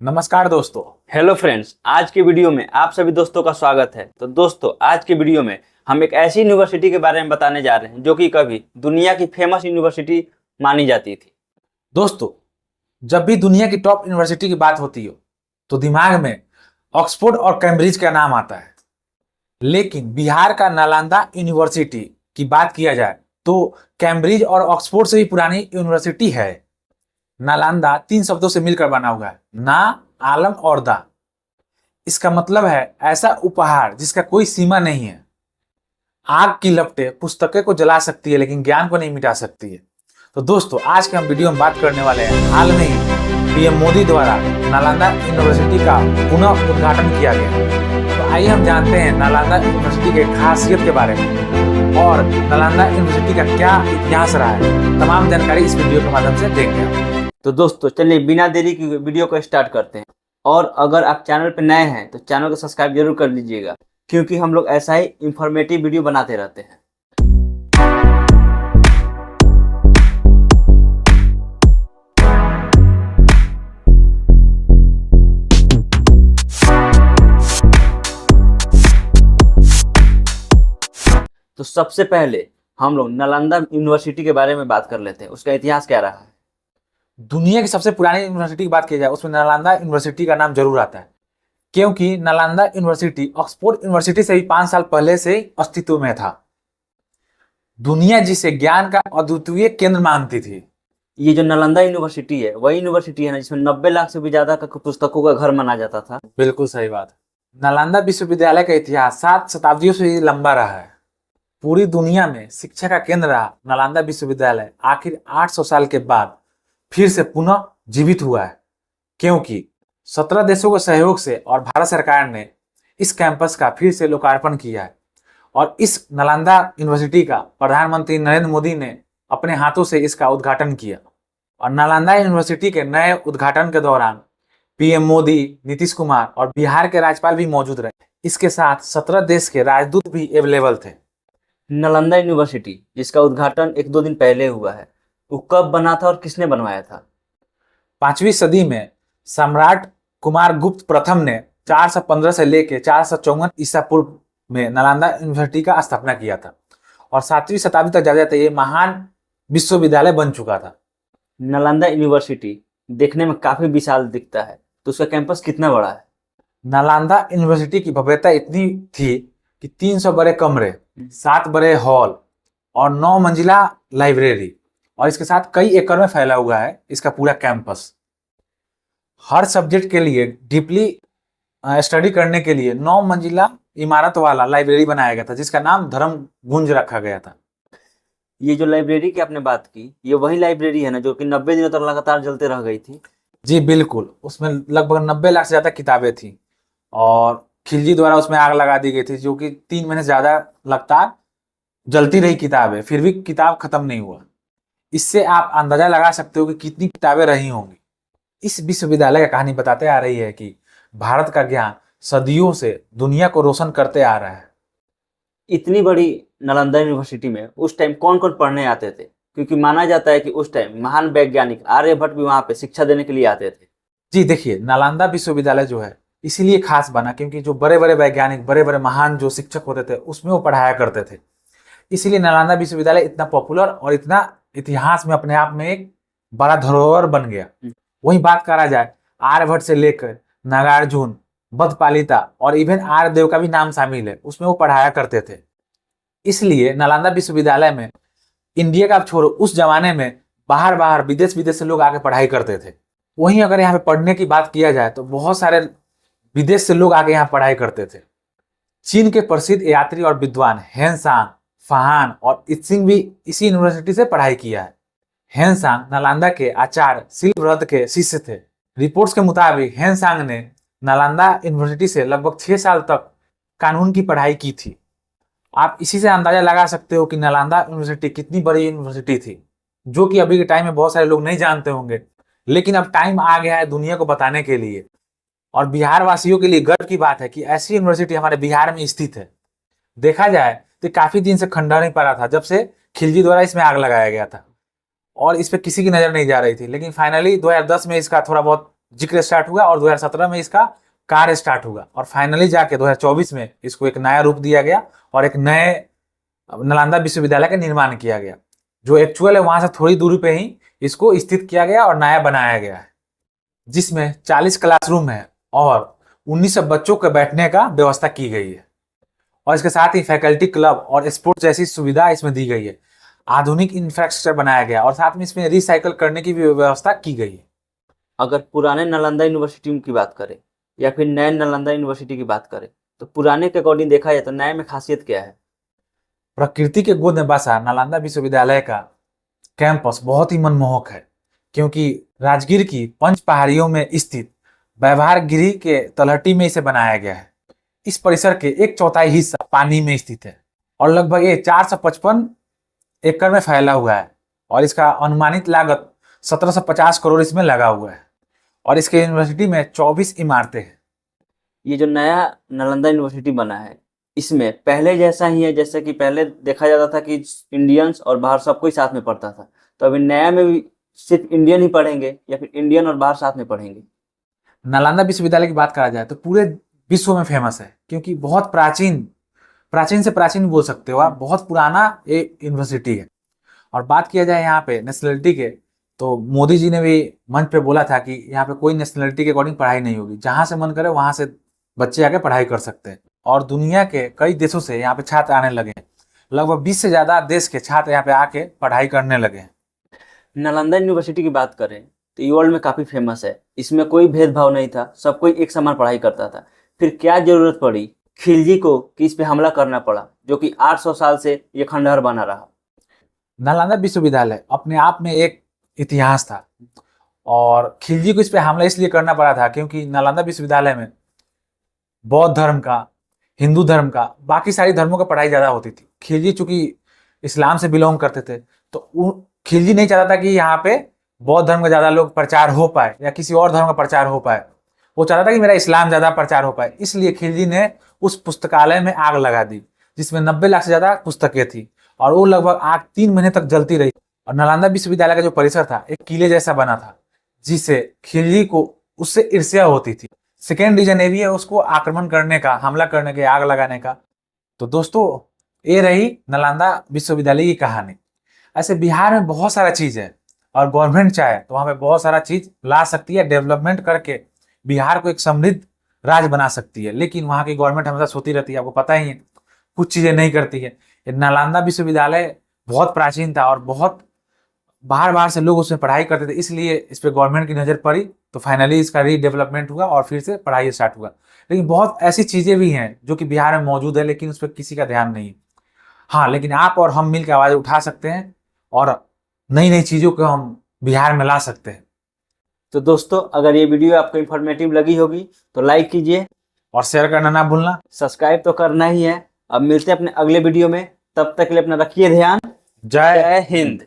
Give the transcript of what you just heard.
नमस्कार दोस्तों। Hello friends, आज के वीडियो में आप सभी दोस्तों का स्वागत है। तो दोस्तों, आज के वीडियो में हम एक ऐसी यूनिवर्सिटी के बारे में बताने जा रहे हैं जो कि कभी दुनिया की फेमस यूनिवर्सिटी मानी जाती थी। दोस्तों, जब भी दुनिया की टॉप यूनिवर्सिटी की बात होती हो तो दिमाग में ऑक्सफोर्ड और कैम्ब्रिज का नाम आता है, लेकिन बिहार का नालंदा यूनिवर्सिटी की बात किया जाए तो कैम्ब्रिज और ऑक्सफोर्ड से भी पुरानी यूनिवर्सिटी है। नालंदा 3 शब्दों से मिलकर बना हुआ है, ना, आलम और दा। इसका मतलब है ऐसा उपहार जिसका कोई सीमा नहीं है। आग की लपटें पुस्तकें को जला सकती है लेकिन ज्ञान को नहीं मिटा सकती है। तो दोस्तों, आज के हम वीडियो में बात करने वाले हैं हाल में ही पीएम मोदी द्वारा नालंदा यूनिवर्सिटी का पुनः उद्घाटन किया गया। तो आइए हम जानते हैं नालंदा यूनिवर्सिटी के खासियत के बारे में और नालंदा यूनिवर्सिटी का क्या इतिहास रहा है। तमाम जानकारी इस वीडियो के माध्यम से देखेंगे। तो दोस्तों, चलिए बिना देरी की वीडियो को स्टार्ट करते हैं। और अगर आप चैनल पर नए हैं तो चैनल को सब्सक्राइब जरूर कर लीजिएगा, क्योंकि हम लोग ऐसा ही इंफॉर्मेटिव वीडियो बनाते रहते हैं। तो सबसे पहले हम लोग नालंदा यूनिवर्सिटी के बारे में बात कर लेते हैं, उसका इतिहास क्या रहा है। दुनिया की सबसे पुरानी यूनिवर्सिटी की बात की जाए उसमें नालंदा यूनिवर्सिटी का नाम जरूर आता है, क्योंकि नालंदा यूनिवर्सिटी ऑक्सफोर्ड यूनिवर्सिटी से भी 5 साल पहले से अस्तित्व में था। दुनिया जिसे ज्ञान का अद्वितीय केंद्र मानती थी। ये जो नालंदा यूनिवर्सिटी है वही यूनिवर्सिटी है ना जिसमें 90 लाख से भी ज्यादा का पुस्तकों का घर माना जाता था। बिल्कुल सही बात। नालंदा विश्वविद्यालय का इतिहास 7 शताब्दियों से लंबा रहा है। पूरी दुनिया में शिक्षा का केंद्र रहा नालंदा विश्वविद्यालय आखिर 800 साल के बाद फिर से पुनः जीवित हुआ है, क्योंकि 17 देशों के सहयोग से और भारत सरकार ने इस कैंपस का फिर से लोकार्पण किया है। और इस नालंदा यूनिवर्सिटी का प्रधानमंत्री नरेंद्र मोदी ने अपने हाथों से इसका उद्घाटन किया। और नालंदा यूनिवर्सिटी के नए उद्घाटन के दौरान पीएम मोदी, नीतीश कुमार और बिहार के राज्यपाल भी मौजूद रहे। इसके साथ 17 देश के राजदूत भी अवेलेबल थे। नालंदा यूनिवर्सिटी जिसका उद्घाटन 1-2 दिन पहले हुआ है, वो कब बना था और किसने बनवाया था। 5वीं सदी में सम्राट कुमार गुप्त प्रथम ने 415 से लेकर 454 ईसा पूर्व में नालंदा यूनिवर्सिटी का स्थापना किया था और 7वीं शताब्दी तक जाते जाते ये महान विश्वविद्यालय बन चुका था। नालंदा यूनिवर्सिटी देखने में काफी विशाल दिखता है, तो उसका कैंपस कितना बड़ा है। नालंदा यूनिवर्सिटी की भव्यता इतनी थी कि 300 बड़े कमरे, 7 बड़े हॉल और 9 मंजिला लाइब्रेरी, और इसके साथ कई एकड़ में फैला हुआ है इसका पूरा कैंपस। हर सब्जेक्ट के लिए डीपली स्टडी करने के लिए 9 मंजिला इमारत वाला लाइब्रेरी बनाया गया था, जिसका नाम धर्म गुंज रखा गया था। ये जो लाइब्रेरी की आपने बात की, ये वही लाइब्रेरी है ना जो कि 90 दिनों तक लगातार जलते रह गई थी। जी बिल्कुल, उसमें लगभग 90 लाख से ज्यादा किताबें थी और खिलजी द्वारा उसमें आग लगा दी गई थी, जो कि 3 महीने से ज्यादा लगातार जलती रही किताबें, फिर भी किताब खत्म नहीं हुआ। इससे आप अंदाजा लगा सकते हो कि कितनी किताबें रही होंगी। इस विश्वविद्यालय का कहानी बताते आ रही है कि भारत का ज्ञान सदियों से दुनिया को रोशन करते आ रहा है। इतनी बड़ी नालंदा यूनिवर्सिटी में उस टाइम कौन कौन पढ़ने आते थे, क्योंकि माना जाता है कि उस टाइम महान वैज्ञानिक आर्यभट्ट भी वहां पे शिक्षा देने के लिए आते थे। जी देखिए, नालंदा विश्वविद्यालय जो है इसीलिए खास बना क्योंकि जो बड़े बड़े वैज्ञानिक, बड़े बड़े महान जो शिक्षक होते थे उसमें वो पढ़ाया करते थे। इसीलिए नालंदा विश्वविद्यालय इतना पॉपुलर और इतना इतिहास में अपने आप में एक बड़ा धरोहर बन गया। वही बात करा जाए, आर्यभट्ट से लेकर नागार्जुन, बद्धपालिता और इवन आर्यदेव का भी नाम शामिल है, उसमें वो पढ़ाया करते थे। इसलिए नालंदा विश्वविद्यालय में इंडिया का छोड़ो, उस जमाने में बाहर विदेश से लोग आके पढ़ाई करते थे। वहीं अगर यहाँ पे पढ़ने की बात किया जाए तो बहुत सारे विदेश से लोग आके यहाँ पढ़ाई करते थे। चीन के प्रसिद्ध यात्री और विद्वान हेनसांग, फहान और इत्सिंग भी इसी यूनिवर्सिटी से पढ़ाई किया है। हेनसांग नालंदा के आचार्य शिलभद्र के शिष्य थे। रिपोर्ट्स के मुताबिक हेनसांग ने नालंदा यूनिवर्सिटी से लगभग 6 साल तक कानून की पढ़ाई की थी। आप इसी से अंदाजा लगा सकते हो कि नालंदा यूनिवर्सिटी कितनी बड़ी यूनिवर्सिटी थी, जो कि अभी के टाइम में बहुत सारे लोग नहीं जानते होंगे, लेकिन अब टाइम आ गया है दुनिया को बताने के लिए। और बिहार वासियों के लिए गर्व की बात है कि ऐसी यूनिवर्सिटी हमारे बिहार में स्थित है। देखा जाए तो काफी दिन से खंडर नहीं पड़ा था, जब से खिलजी द्वारा इसमें आग लगाया गया था और इस पे किसी की नजर नहीं जा रही थी, लेकिन फाइनली 2010 में इसका थोड़ा बहुत जिक्र स्टार्ट हुआ और 2017 में इसका कार्य स्टार्ट हुआ और फाइनली जाके 2024 में इसको एक नया रूप दिया गया और एक नए नालंदा विश्वविद्यालय का निर्माण किया गया, जो एक्चुअल है वहां से थोड़ी दूरी पे ही इसको स्थित किया गया और नया बनाया गया है, जिसमें 40 क्लासरूम है और 1900 बच्चों के बैठने का व्यवस्था की गई है और इसके साथ ही फैकल्टी क्लब और स्पोर्ट्स जैसी सुविधा इसमें दी गई है। आधुनिक इंफ्रास्ट्रक्चर बनाया गया और साथ में इसमें रिसाइकल करने की भी व्यवस्था की गई है। अगर पुराने नालंदा यूनिवर्सिटी की बात करें या फिर नए नालंदा यूनिवर्सिटी की बात करें तो पुराने के अकॉर्डिंग देखा जाए तो नए में खासियत क्या है? प्रकृति के गोद में बसा नालंदा विश्वविद्यालय का कैंपस बहुत ही मनमोहक है, क्योंकि राजगीर की पंच पहाड़ियों में स्थित व्यवहार गिरी के तलहटी में इसे बनाया गया है। इस परिसर के 1/4 हिस्सा पानी में स्थित है और लगभग ये 455 एकड़ में फैला हुआ है और इसका अनुमानित लागत 1750 करोड़ इसमें लगा हुआ है और इसके यूनिवर्सिटी में 24 इमारतें हैं। ये जो नया नालंदा यूनिवर्सिटी बना है इसमें पहले जैसा ही है, जैसे कि पहले देखा जाता था कि इंडियंस और बाहर सब कोई साथ में पढ़ता था, तो अभी नया में भी सिर्फ इंडियन ही पढ़ेंगे या फिर इंडियन और बाहर साथ में पढ़ेंगे? नालंदा विश्वविद्यालय की बात करा जाए तो पूरे विश्व में फेमस है, क्योंकि बहुत प्राचीन से प्राचीन बोल सकते हो आप, बहुत पुराना एक यूनिवर्सिटी है। और बात किया जाए यहाँ पे नेशनलिटी के, तो मोदी जी ने भी मंच पे बोला था कि यहाँ पे कोई नेशनलिटी के अकॉर्डिंग पढ़ाई नहीं होगी, जहाँ से मन करे वहां से बच्चे आके पढ़ाई कर सकते हैं। और दुनिया के कई देशों से यहाँ पे छात्र आने लगे हैं, लगभग 20 से ज्यादा देश के छात्र यहाँ पे आके पढ़ाई करने लगे हैं। नालंदा यूनिवर्सिटी की बात करें तो ये वर्ल्ड में काफी फेमस है। इसमें कोई भेदभाव नहीं था, सब कोई एक समान पढ़ाई करता था। फिर क्या जरूरत पड़ी खिलजी को कि इस पे हमला करना पड़ा, जो कि 800 साल से ये खंडहर बना रहा? नालंदा विश्वविद्यालय अपने आप में एक इतिहास था और खिलजी को इस पे हमला इसलिए करना पड़ा था क्योंकि नालंदा विश्वविद्यालय में बौद्ध धर्म का, हिंदू धर्म का, बाकी सारी धर्मों का पढ़ाई ज्यादा होती थी। खिलजी चूंकि इस्लाम से बिलोंग करते थे, तो खिलजी नहीं चाहता था कि यहाँ पे बौद्ध धर्म का ज्यादा लोग प्रचार हो पाए या किसी और धर्म का प्रचार हो पाए। वो चाहता था कि मेरा इस्लाम ज्यादा प्रचार हो पाए, इसलिए खिलजी ने उस पुस्तकालय में आग लगा दी, जिसमें 90 लाख से ज्यादा पुस्तकें थी और वो लगभग आग 3 महीने तक जलती रही। और नालंदा विश्वविद्यालय का जो परिसर था एक किले जैसा बना था, जिससे खिलजी को उससे ईर्ष्या होती थी। सेकेंड रीजन ये भी है उसको आक्रमण करने का, हमला करने के, आग लगाने का। तो दोस्तों, ये रही नालंदा विश्वविद्यालय की कहानी। ऐसे बिहार में बहुत सारा चीज है और गवर्नमेंट चाहे तो वहां पे बहुत सारा चीज ला सकती है, डेवलपमेंट करके बिहार को एक समृद्ध राज्य बना सकती है, लेकिन वहां की गवर्नमेंट हमेशा सोती रहती है, आपको पता ही है, कुछ चीजें नहीं करती है। नालंदा विश्वविद्यालय बहुत प्राचीन था और बहुत बाहर से लोग उसमें पढ़ाई करते थे, इसलिए इस पर गवर्नमेंट की नजर पड़ी, तो फाइनली इसका रीडेवलपमेंट हुआ और फिर से पढ़ाई स्टार्ट हुआ। लेकिन बहुत ऐसी चीजें भी हैं जो कि बिहार में मौजूद है, लेकिन उस पर किसी का ध्यान नहीं है। हाँ, लेकिन आप और हम मिलकर आवाज उठा सकते हैं और नई नई चीजों को हम बिहार में ला सकते हैं। तो दोस्तों, अगर ये वीडियो आपको इन्फॉर्मेटिव लगी होगी तो लाइक कीजिए और शेयर करना ना भूलना। सब्सक्राइब तो करना ही है। अब मिलते हैं अपने अगले वीडियो में, तब तक के लिए अपना रखिए ध्यान। जय जय हिंद।